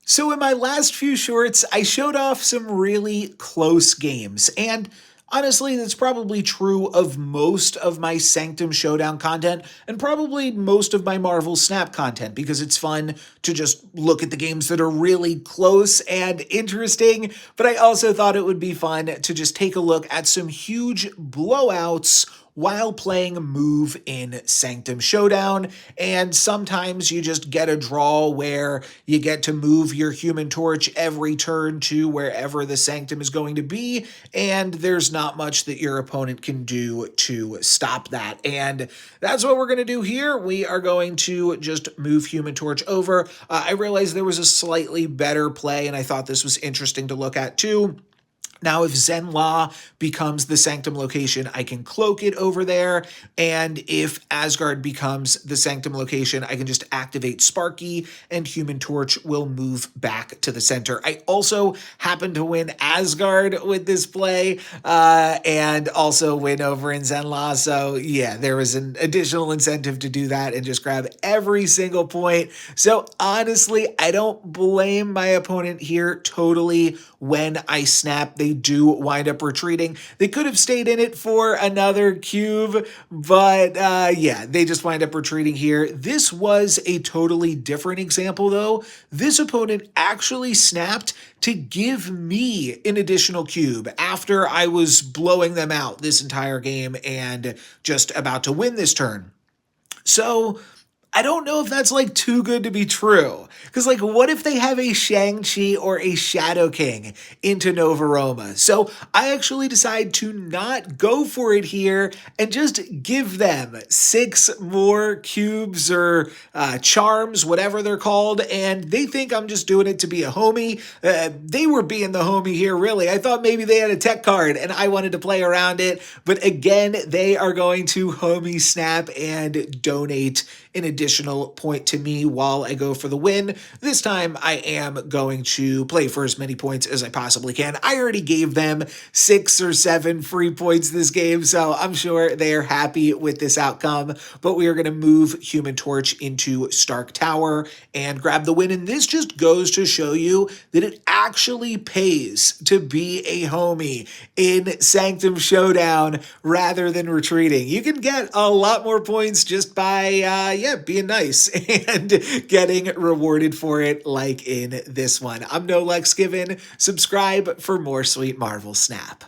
So in my last few shorts, I showed off some really close games, and honestly, that's probably true of most of my Sanctum Showdown content, and probably most of my Marvel Snap content, because it's fun to just look at the games that are really close and interesting, but I also thought it would be fun to just take a look at some huge blowouts while playing Move in Sanctum Showdown. And sometimes you just get a draw where you get to move your Human Torch every turn to wherever the Sanctum is going to be, and there's not much that your opponent can do to stop that. And that's what we're going to do here. We are going to just move Human Torch over. I realized there was a slightly better play, and I thought this was interesting to look at too. Now, if Zenla becomes the Sanctum location, I can cloak it over there. And if Asgard becomes the Sanctum location, I can just activate Sparky and Human Torch will move back to the center. I also happen to win Asgard with this play and also win over in Zenla. So yeah, there was an additional incentive to do that and just grab every single point. So honestly, I don't blame my opponent here totally. When I snap, they do wind up retreating. They could have stayed in it for another cube, but yeah, they just wind up retreating here. This was a totally different example, though. This opponent actually snapped to give me an additional cube after I was blowing them out this entire game and just about to win this turn. So I don't know if that's like too good to be true. Because like, what if they have a Shang-Chi or a Shadow King into Nova Roma? So I actually decide to not go for it here and just give them 6 more cubes or charms, whatever they're called. And they think I'm just doing it to be a homie. They were being the homie here, really. I thought maybe they had a tech card and I wanted to play around it. But again, they are going to homie snap and donate an additional point to me while I go for the win. This time I am going to play for as many points as I possibly can. I already gave them 6 or 7 free points this game, so I'm sure they are happy with this outcome. But we are going to move Human Torch into Stark Tower and grab the win. And this just goes to show you that it actually pays to be a homie in Sanctum Showdown rather than retreating. You can get a lot more points just by being nice and getting rewarded for it like in this one. I'm NoLucksGiven. Subscribe for more sweet Marvel Snap.